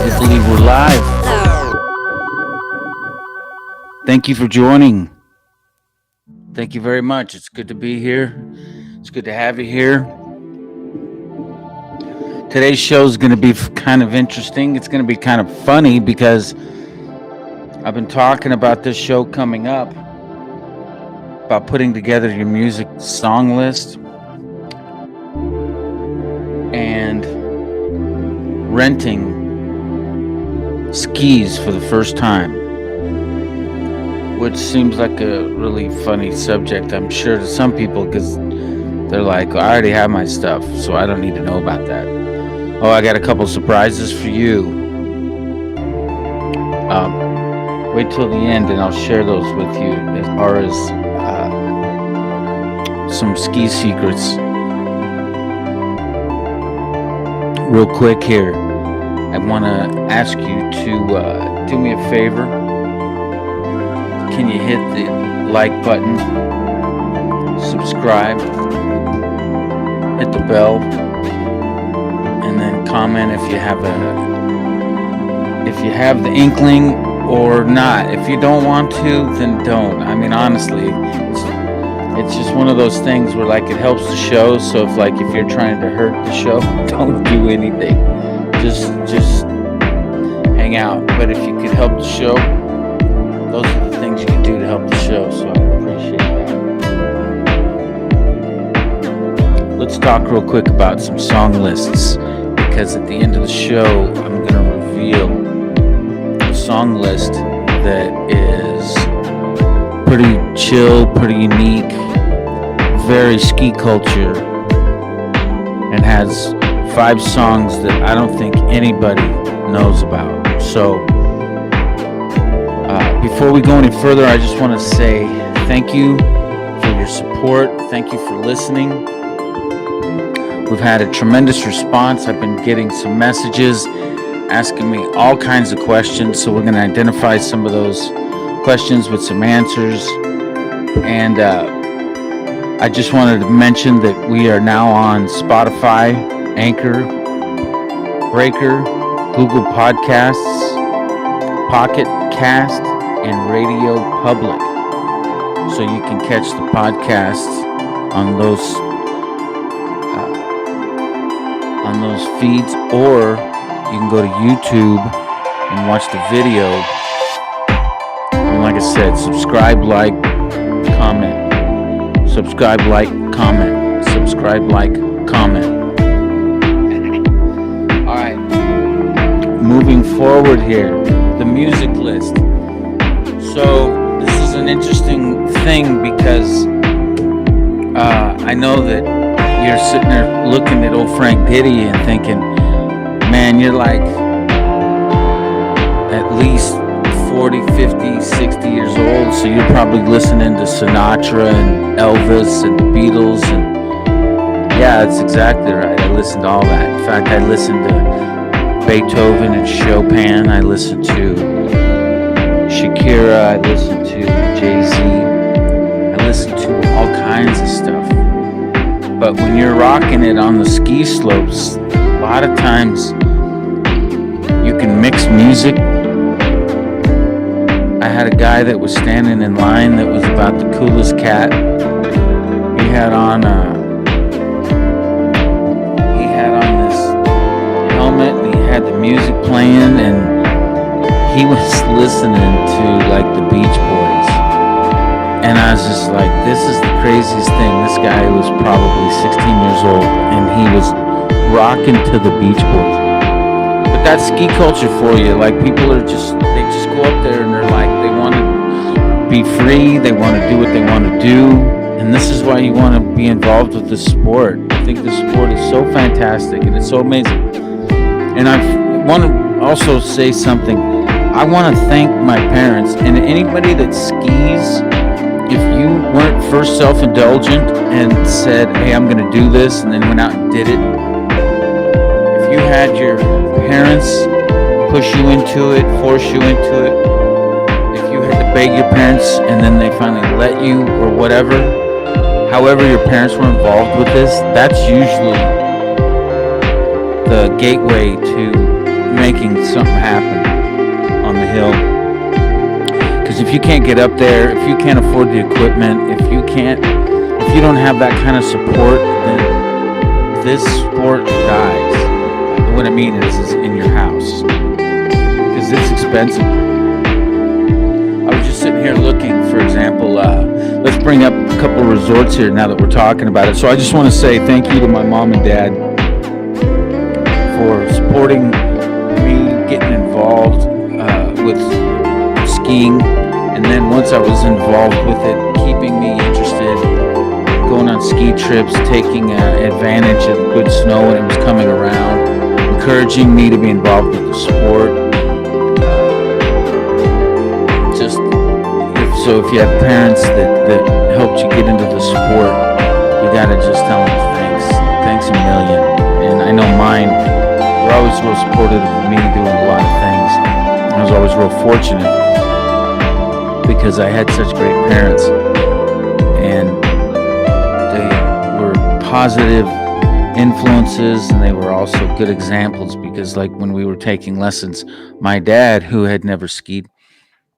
I believe we're live. Thank you for joining. Thank you very much. It's good to be here. It's good to have you here. Today's show is going to be kind of interesting. It's going to be kind of funny because I've been talking about this show coming up, about putting together your music song list and renting skis for the first time, which seems like a really funny subject, I'm sure, to some people, because they're like, I already have my stuff, so I don't need to know about that. Oh, I got a couple surprises for you. Wait till the end and I'll share those with you as far as some ski secrets. Real quick here, I want to ask you to do me a favor. Can you hit the like button, subscribe, hit the bell, and then comment if you have the inkling or not. If you don't want to, then don't. I mean, honestly, it's just one of those things where, like, it helps the show. So if you're trying to hurt the show, don't do anything. Just hang out. But if you could help the show, those are the things you can do to help the show. So I appreciate that. Let's talk real quick about some song lists, because at the end of the show, I'm going to reveal a song list that is pretty chill, pretty unique, very ski culture, and has 5 songs that I don't think anybody knows about. So before we go any further, I just want to say thank you for your support. Thank you for listening. We've had a tremendous response. I've been getting some messages asking me all kinds of questions, so we're going to identify some of those questions with some answers. And I just wanted to mention that we are now on Spotify, Anchor, Breaker, Google Podcasts, Pocket Cast, and Radio Public. So you can catch the podcasts on those feeds, or you can go to YouTube and watch the video. And like I said, subscribe, like, comment. Subscribe, like, comment. Subscribe, like, comment. Alright. Moving forward here, the music list. So this is an interesting thing because I know that you're sitting there looking at old Frank Diddy and thinking, man, you're like at least 40, 50, 60 years old, so you're probably listening to Sinatra and Elvis and the Beatles, and yeah, that's exactly right. I listened to all that. In fact, I listened to Beethoven and Chopin. I listened to Shakira. I listened to Jay-Z. I listened to all kinds of stuff. But when you're rocking it on the ski slopes, a lot of times you can mix music. I had a guy that was standing in line that was about the coolest cat. He had on this helmet, and he had the music playing, and he was listening to like the Beach Boys. And I was just like, this is the craziest thing. This guy was probably 16 years old, and he was rocking to the Beach Boys. But that's ski culture for you. Like, people are just go up there and they're like, they want to be free, they want to do what they want to do, and this is why you want to be involved with this sport. I think this sport is so fantastic and it's so amazing. And I want to also say something. I want to thank my parents and anybody that skis. If you weren't first self-indulgent and said, hey, I'm going to do this, and then went out and did it, if you had your parents push you into it, force you into it, if you had to beg your parents and then they finally let you, or whatever, however your parents were involved with this, that's usually the gateway to making something happen on the hill. Because if you can't get up there, if you can't afford the equipment, if you don't have that kind of support, then this sport dies. What I mean is in your house, because it's expensive. I was just sitting here looking, for example, let's bring up a couple of resorts here now that we're talking about it. So I just want to say thank you to my mom and dad for supporting me getting involved with skiing, and then once I was involved with it, keeping me interested, going on ski trips, taking advantage of good snow when it was coming around, encouraging me to be involved with the sport. If you have parents that helped you get into the sport, you gotta just tell them thanks a million. And I know mine were always real supportive of me doing a lot of things. I was always real fortunate because I had such great parents, and they were positive influences, and they were also good examples. Because like when we were taking lessons, my dad, who had never skied,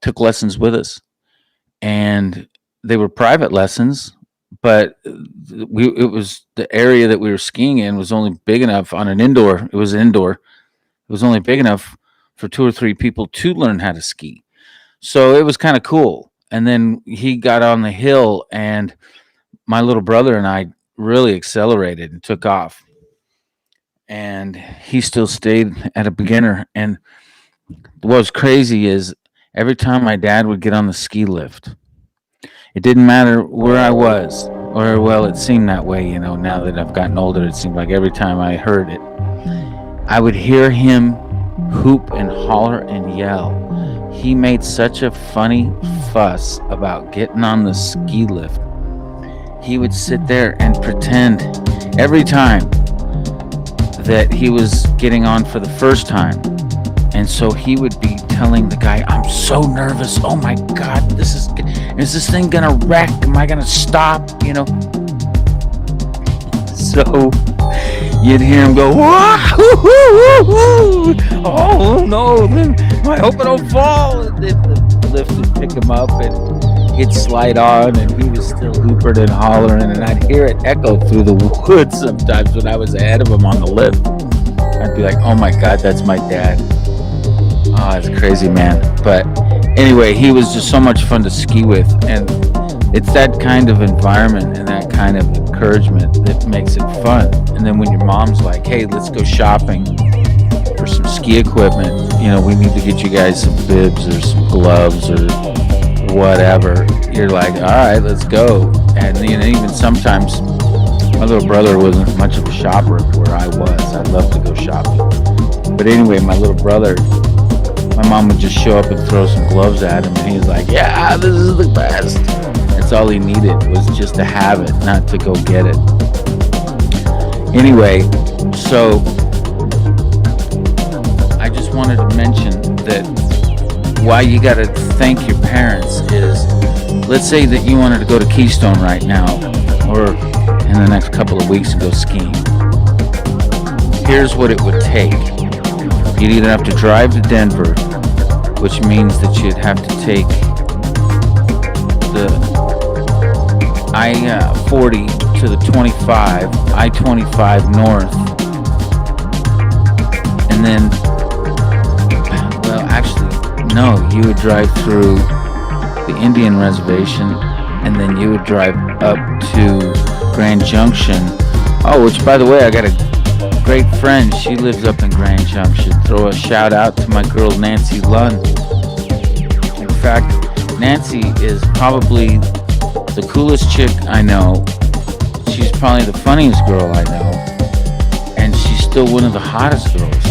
took lessons with us, and they were private lessons, but it was the area that we were skiing in was only big enough on an indoor. It was indoor. It was only big enough for 2 or 3 people to learn how to ski. So it was kind of cool. And then he got on the hill, and my little brother and I really accelerated and took off. And he still stayed at a beginner. And what was crazy is every time my dad would get on the ski lift, it didn't matter where I was, or well, it seemed that way, now that I've gotten older, it seemed like every time I heard it, I would hear him hoop and holler and yell. He made such a funny fuss about getting on the ski lift. He would sit there and pretend every time that he was getting on for the first time. And so he would be telling the guy, I'm so nervous. Oh my God, is this thing gonna wreck? Am I gonna stop? So you'd hear him go, oh no, I hope I don't fall. And then the lift would pick him up, and he'd slide on, and he was still hooping and hollering, and I'd hear it echo through the woods sometimes when I was ahead of him on the lift. I'd be like, oh my God, that's my dad. Oh, it's crazy, man. But anyway, he was just so much fun to ski with, and it's that kind of environment and that kind of encouragement that makes it fun. And then when your mom's like, hey, let's go shopping for some ski equipment, we need to get you guys some bibs or some gloves or whatever, you're like, all right, let's go. And even sometimes my little brother wasn't much of a shopper where I was. I loved to go shopping. But anyway, my little brother, my mom would just show up and throw some gloves at him, and he's like, yeah, this is the best. That's all he needed, was just to have it, not to go get it. Anyway, so I just wanted to mention that why you got to thank your parents is, let's say that you wanted to go to Keystone right now, or in the next couple of weeks and go skiing. Here's what it would take. You'd either have to drive to Denver, which means that you'd have to take the I-40 to the 25, I-25 north, and then, well, actually, no, you would drive through the Indian Reservation, and then you would drive up to Grand Junction. Oh, which, by the way, I got a great friend. She lives up in Grand Junction. Throw a shout out to my girl Nancy Lund. In fact, Nancy is probably the coolest chick I know. She's probably the funniest girl I know, and she's still one of the hottest girls.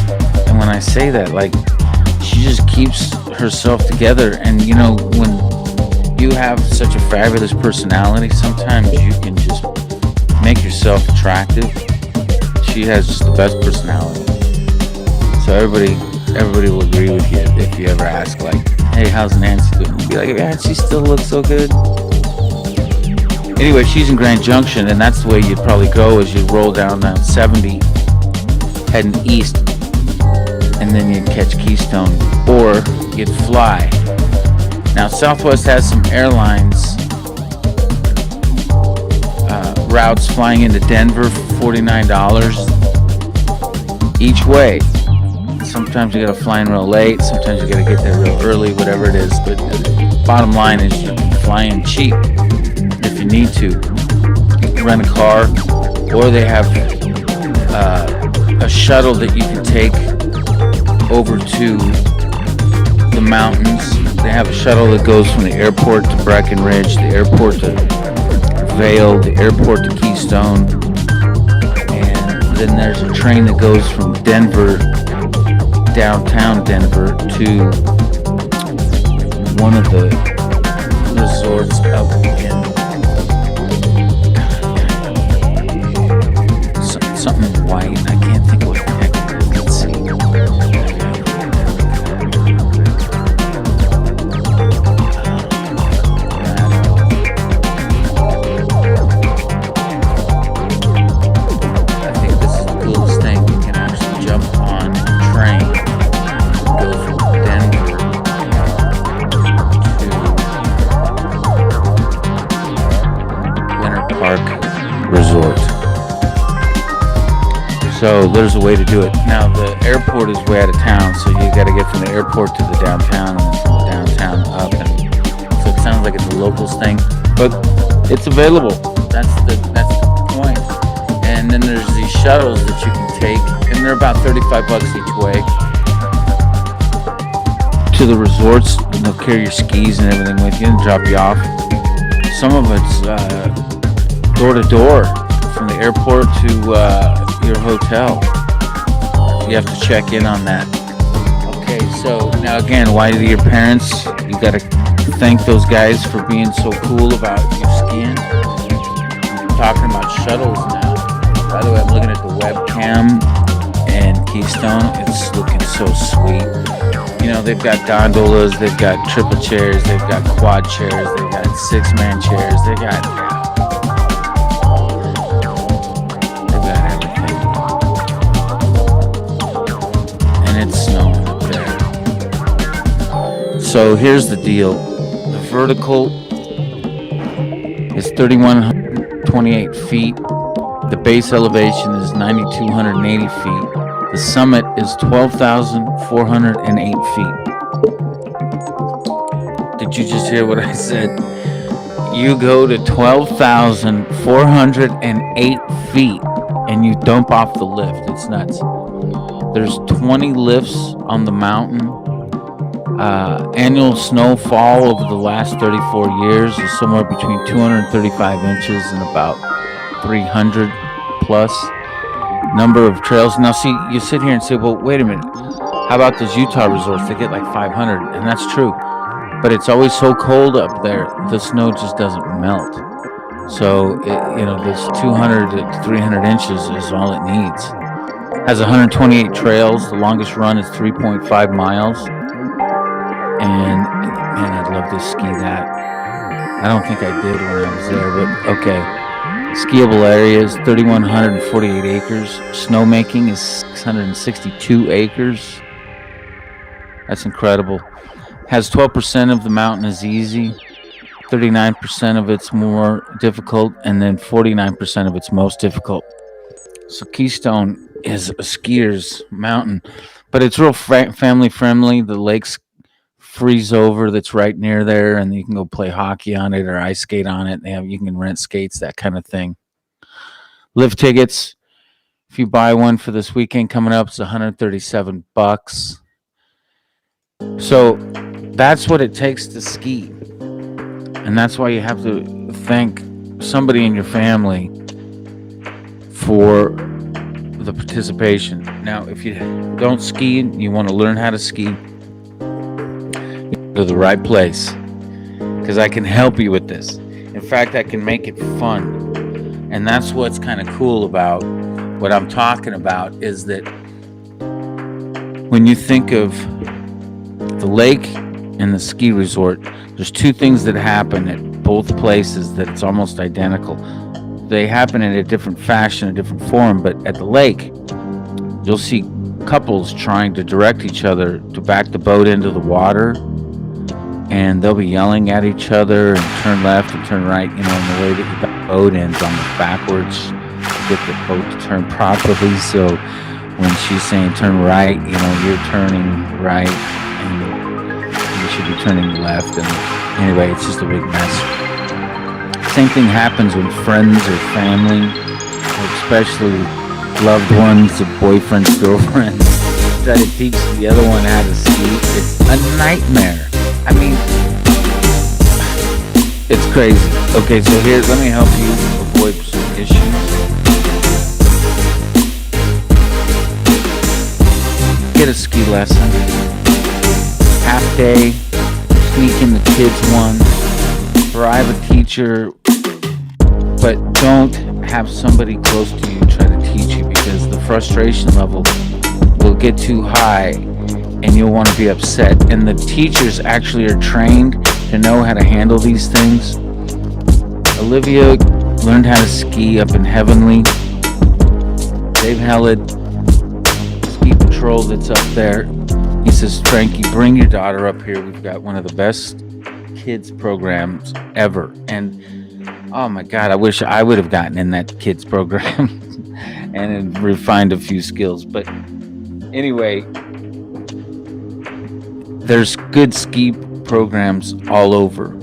And when I say that, like, she just keeps herself together. And when you have such a fabulous personality, sometimes you can just make yourself attractive. She has just the best personality. So everybody will agree with you if you ever ask, like, hey, how's Nancy doing? You'll be like, man, she still looks so good. Anyway, she's in Grand Junction, and that's the way you'd probably go, is you'd roll down that 70 heading east. And then you'd catch Keystone, or you'd fly. Now Southwest has some airlines routes flying into Denver for $49 each way. Sometimes you gotta fly in real late, sometimes you gotta get there real early, whatever it is, but bottom line is you can fly in cheap if you need to. You can rent a car, or they have a shuttle that you can take over to the mountains. They have a shuttle that goes from the airport to Breckenridge, the airport to Vail, the airport to Keystone, and then there's a train that goes from Denver, downtown Denver, to one of the resorts up in something white. I can't think what the heck it is. Let's see. I think this is the coolest thing. You can actually jump on a train, go from Denver to Winter Park Resort. So there's a way to do it. Now the airport is way out of town, so you got to get from the airport to the downtown, and from the downtown up, and so it sounds like it's a locals thing, but it's available. That's the point. And then there's these shuttles that you can take, and they're about $35 each way to the resorts, and they'll carry your skis and everything with you and drop you off. Some of it's door to door from the airport to your hotel. You have to check in on that. Okay, so now again, why do your parents? You gotta thank those guys for being so cool about your skiing. I'm talking about shuttles now. By the way, I'm looking at the webcam and Keystone. It's looking so sweet. You know, they've got gondolas, they've got triple chairs, they've got quad chairs, they've got 6-man chairs, they got So here's the deal. The vertical is 3,128 feet. The base elevation is 9,280 feet. The summit is 12,408 feet. Did you just hear what I said? You go to 12,408 feet and you dump off the lift. It's nuts. There's 20 lifts on the mountain. Annual snowfall over the last 34 years is somewhere between 235 inches and about 300 plus. Number of trails. Now, see, you sit here and say, well, wait a minute. How about those Utah resorts? They get like 500, and that's true. But it's always so cold up there, the snow just doesn't melt. So, this 200 to 300 inches is all it needs. Has 128 trails. The longest run is 3.5 miles. And man, I'd love to ski that. I don't think I did when I was there, but okay. Skiable area is 3,148 acres. Snowmaking is 662 acres. That's incredible. Has 12% of the mountain is easy, 39% of it's more difficult, and then 49% of it's most difficult. So Keystone is a skier's mountain, but it's real family friendly. The lake's freeze over that's right near there, and you can go play hockey on it or ice skate on it. You can rent skates, that kind of thing. Lift tickets, if you buy one for this weekend coming up, it's $137. So that's what it takes to ski, and that's why you have to thank somebody in your family for the participation. Now, if you don't ski and you want to learn how to ski, to the right place, because I can help you with this. In fact, I can make it fun. And that's what's kind of cool about what I'm talking about, is that when you think of the lake and the ski resort, there's two things that happen at both places that it's almost identical. They happen in a different fashion, a different form, but at the lake, you'll see couples trying to direct each other to back the boat into the water, and they'll be yelling at each other and turn left and turn right, in the way that the boat ends almost backwards to get the boat to turn properly. So when she's saying turn right, you're turning right, and you should be turning left. And anyway, it's just a big mess. Same thing happens when friends or family, especially loved ones or boyfriends, girlfriends, try to teach the other one how to ski. It's a nightmare. I mean, it's crazy. Okay, so here, let me help you avoid some issues. Get a ski lesson. Half day, sneak in the kids one, bribe a teacher, but don't have somebody close to you try to teach you, because the frustration level will get too high and you'll want to be upset. And the teachers actually are trained to know how to handle these things. Olivia learned how to ski up in Heavenly. Dave Haled, ski patrol that's up there, he says, Frankie, bring your daughter up here. We've got one of the best kids programs ever. And oh my God, I wish I would have gotten in that kids program and refined a few skills. But anyway, there's good ski programs all over.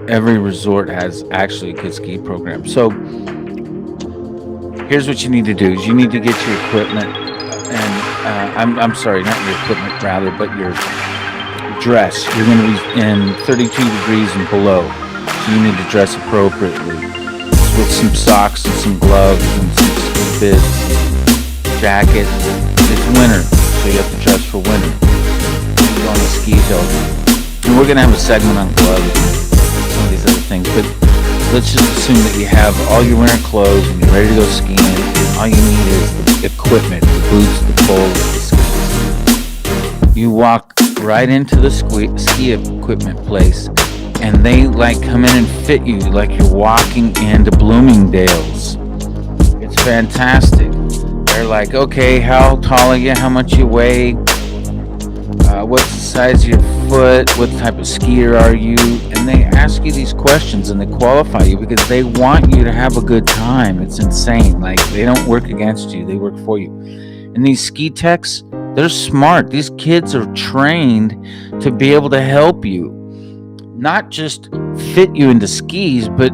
Every resort has actually a good ski program. So here's what you need to do: is you need to get your equipment, and I'm sorry, not your equipment, rather, but your dress. You're going to be in 32 degrees and below, so you need to dress appropriately with some socks and some gloves and some ski bibs, jacket. It's winter, so you have to dress for winter. You're on a ski hill, and we're going to have a segment on gloves and some of these other things, but let's just assume that you have all your winter clothes and you're ready to go skiing, and all you need is the equipment, the boots, the poles, the skis. You walk right into the ski equipment place, and they come in and fit you like you're walking into Bloomingdale's. It's fantastic. They're like, okay, how tall are you? How much you weigh? What's the size of your foot? What type of skier are you? And they ask you these questions and they qualify you because they want you to have a good time. It's insane. They don't work against you, they work for you. And these ski techs, they're smart. These kids are trained to be able to help you, not just fit you into skis, but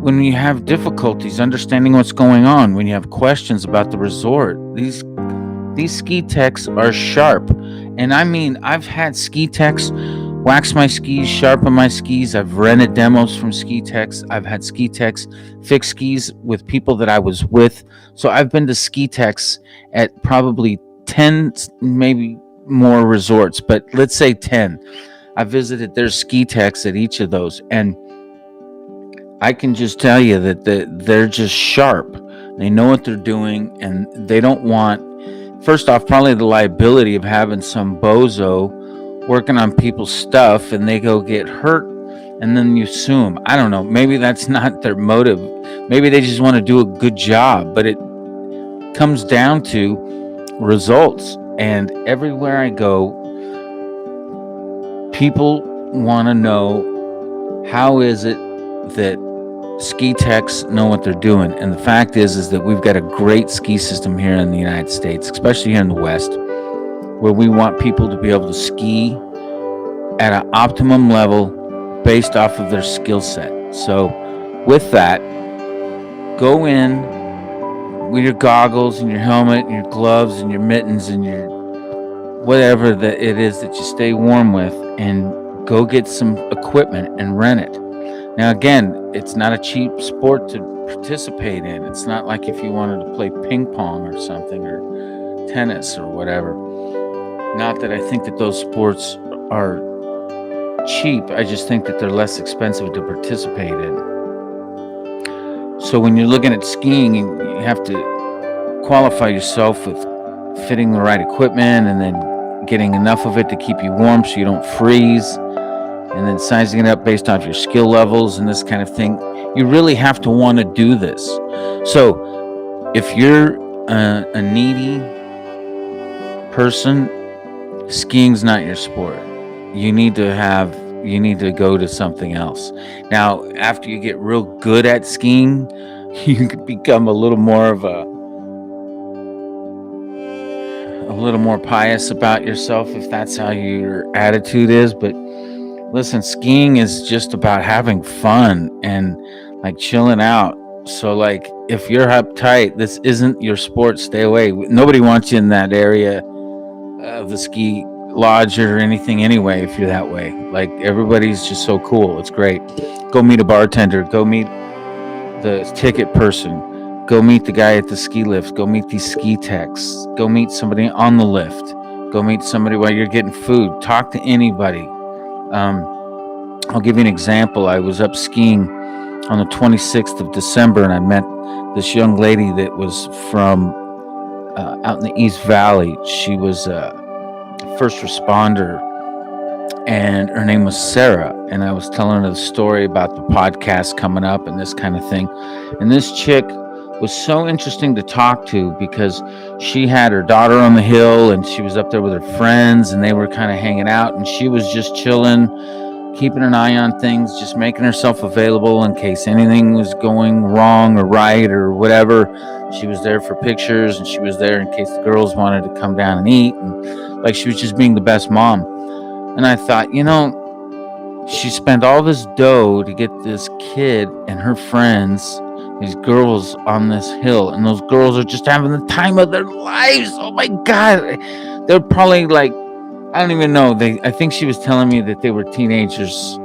when you have difficulties understanding what's going on, when you have questions about the resort, these ski techs are sharp. And I mean, I've had ski techs wax my skis, sharpen my skis. I've rented demos from ski techs. I've had ski techs fix skis with people that I was with. So I've been to ski techs at probably 10, maybe more resorts, but let's say 10. I visited their ski techs at each of those, and I can just tell you that they're just sharp. They know what they're doing, and they don't want, first off, probably the liability of having some bozo working on people's stuff and they go get hurt and then you sue them. I don't know. Maybe that's not their motive. Maybe they just want to do a good job, but it comes down to results. And everywhere I go, people want to know, how is it that ski techs know what they're doing? And the fact is that we've got a great ski system here in the United States, especially here in the West, where we want people to be able to ski at an optimum level based off of their skill set. So with that, go in with your goggles and your helmet and your gloves and your mittens and your whatever that it is that you stay warm with, and go get some equipment and rent it. Now again, it's not a cheap sport to participate in. It's not like if you wanted to play ping pong or something, or tennis or whatever. Not that I think that those sports are cheap, I just think that they're less expensive to participate in. So when you're looking at skiing, you have to qualify yourself with fitting the right equipment, and then getting enough of it to keep you warm so you don't freeze, and then sizing it up based off your skill levels and this kind of thing. You really have to want to do this. So if you're a needy person, skiing's not your sport. You need to go to something else. Now, after you get real good at skiing, you can become a little more pious about yourself if that's how your attitude is. But listen, skiing is just about having fun and like chilling out. So like if you're uptight, this isn't your sport, stay away. Nobody wants you in that area of the ski lodge or anything anyway if you're that way. Like everybody's just so cool. It's great. Go meet a bartender, go meet the ticket person, go meet the guy at the ski lift, go meet these ski techs, go meet somebody on the lift, go meet somebody while you're getting food, talk to anybody. I'll give you an example. I was up skiing on the 26th of December and I met this young lady that was from out in the East Valley. She was a first responder and her name was Sarah. And I was telling her the story about the podcast coming up and this kind of thing. And this chick was so interesting to talk to because she had her daughter on the hill and she was up there with her friends and they were kind of hanging out and she was just chilling, keeping an eye on things, just making herself available in case anything was going wrong or right or whatever. She was there for pictures and she was there in case the girls wanted to come down and eat. And like she was just being the best mom. And I thought, she spent all this dough to get this kid and her friends, these girls on this hill. And those girls are just having the time of their lives. Oh my God. They're probably like, I don't even know. I think she was telling me that they were teenagers,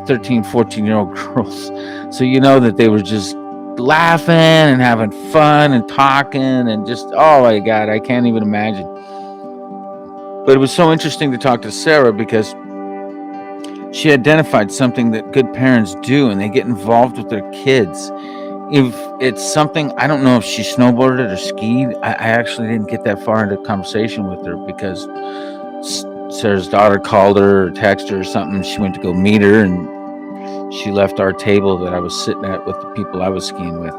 13, 14-year-old girls. So you know that they were just laughing and having fun and talking and just, oh my God, I can't even imagine. But it was so interesting to talk to Sarah because she identified something that good parents do and they get involved with their kids. If it's something, I don't know if she snowboarded or skied. I actually didn't get that far into conversation with her because Sarah's daughter called her or texted her or something. She went to go meet her and she left our table that I was sitting at with the people I was skiing with.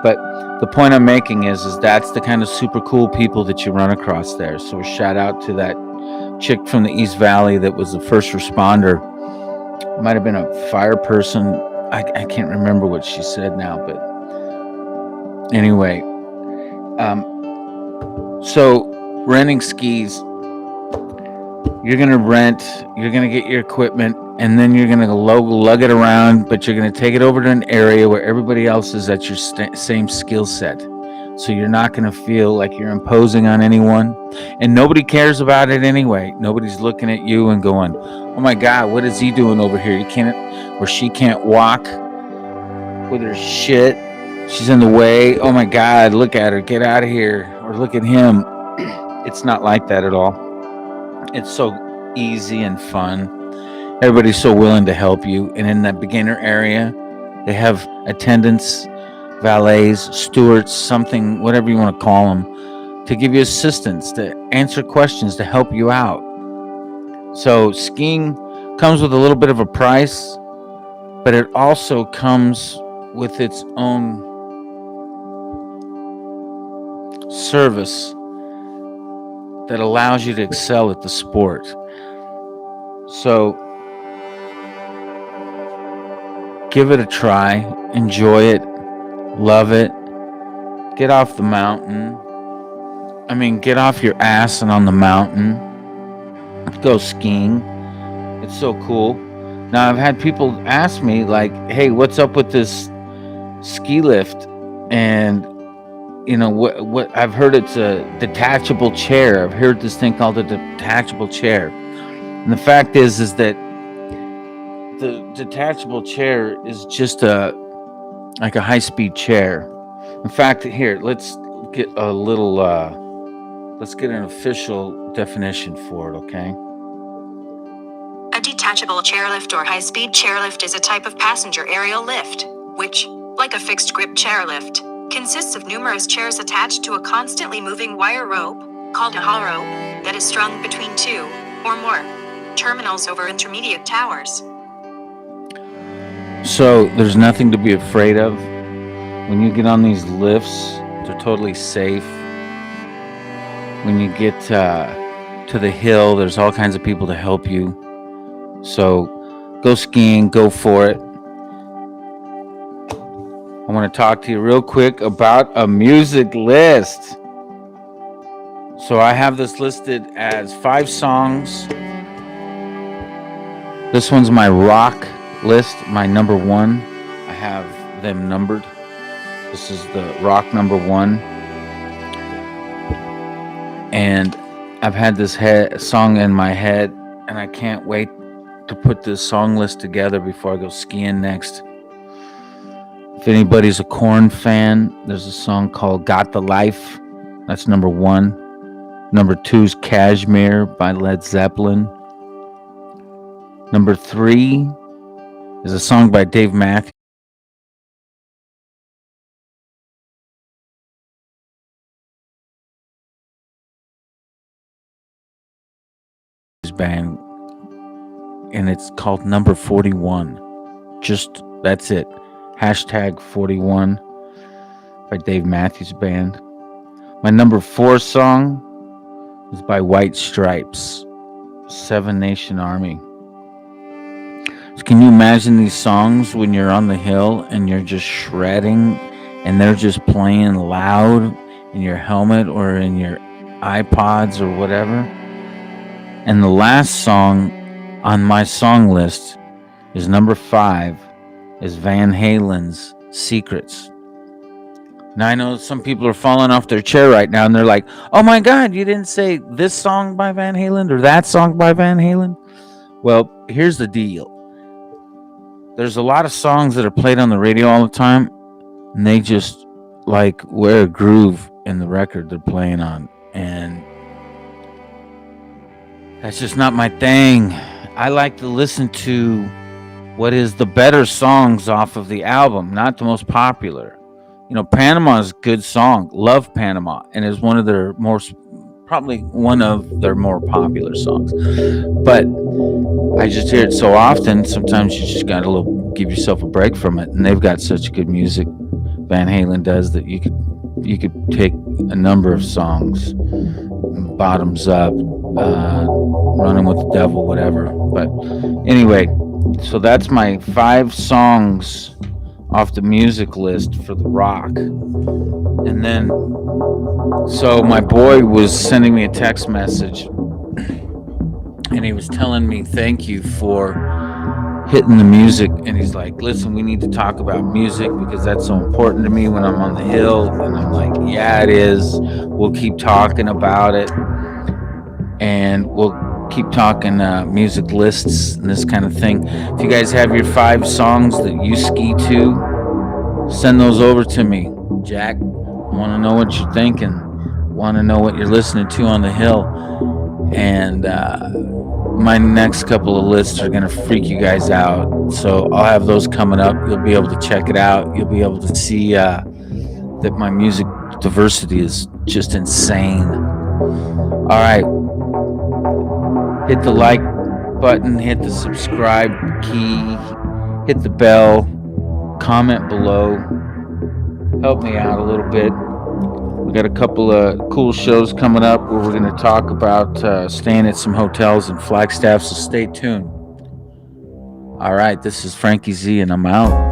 But the point I'm making is that's the kind of super cool people that you run across there. So shout out to that chick from the East Valley that was the first responder. Might have been a fire person. I can't remember what she said now, but anyway. So renting skis, you're going to get your equipment and then you're going to lug it around, but you're going to take it over to an area where everybody else is at your same skill set. So you're not going to feel like you're imposing on anyone and nobody cares about it anyway. Nobody's looking at you and going, oh my God, what is he doing over here? He can't, or she can't walk with her shit. She's in the way. Oh my God, look at her, get out of here. Or look at him. It's not like that at all. It's so easy and fun. Everybody's so willing to help you. And in that beginner area, they have attendants, valets, stewards, something, whatever you want to call them, to give you assistance, to answer questions, to help you out. So skiing comes with a little bit of a price, but it also comes with its own service that allows you to excel at the sport. So give it a try, enjoy it, love it, get off the mountain. I mean, get off your ass and on the mountain, go skiing. It's so cool. Now I've had people ask me like, hey, what's up with this ski lift? And what I've heard it's a detachable chair. I've heard this thing called a detachable chair. And the fact is that the detachable chair is just like a high-speed chair. In fact, here, let's get an official definition for it, okay? A detachable chairlift or high-speed chairlift is a type of passenger aerial lift, which, like a fixed grip chairlift, consists of numerous chairs attached to a constantly moving wire rope, called a haul rope, that is strung between two or more terminals over intermediate towers. So there's nothing to be afraid of. When you get on these lifts, they're totally safe. When you get to the hill. There's all kinds of people to help you. So go skiing, go for it. I want to talk to you real quick about a music list. So I have this listed as 5 songs. This one's my rock list, my number 1. I have them numbered. This is the rock number 1. And I've had this song in my head, and I can't wait to put this song list together before I go skiing next. If anybody's a KORN fan, there's a song called Got the Life. That's number 1. Number 2 is Kashmir by Led Zeppelin. Number 3 is a song by Dave Matthews Band, and it's called Number 41. Just, that's it. Hashtag 41 by Dave Matthews Band. My number 4 song is by White Stripes, Seven Nation Army. So can you imagine these songs when you're on the hill and you're just shredding and they're just playing loud in your helmet or in your iPods or whatever? And the last song on my song list is number 5, is Van Halen's Secrets. Now I know some people are falling off their chair right now and they're like, oh my God, you didn't say this song by Van Halen or that song by Van Halen? Well, here's the deal. There's a lot of songs that are played on the radio all the time, and they just like wear a groove in the record they're playing on. And that's just not my thing. I like to listen to what is the better songs off of the album, not the most popular. You know, Panama's a good song. Love Panama, and is one of their probably one of their more popular songs. But I just hear it so often. Sometimes you just gotta give yourself a break from it. And they've got such good music, Van Halen does, that you could take a number of songs, Bottoms Up, Running with the Devil, whatever. But anyway, so that's my 5 songs off the music list for the rock. And then, so my boy was sending me a text message, and he was telling me thank you for hitting the music. And he's like, listen, we need to talk about music because that's so important to me when I'm on the hill. And I'm like, yeah, it is. We'll keep talking about it, and we'll keep talking music lists and this kind of thing. If you guys have your 5 songs that you ski to, send those over to me. Jack, I want to know what you're thinking. Want to know what you're listening to on the hill. And my next couple of lists are going to freak you guys out. So I'll have those coming up. You'll be able to check it out. You'll be able to see that my music diversity is just insane. All right. Hit the like button, hit the subscribe key, hit the bell, comment below, help me out a little bit. We got a couple of cool shows coming up where we're going to talk about staying at some hotels in Flagstaff, so stay tuned. All right, this is Frankie Z, and I'm out.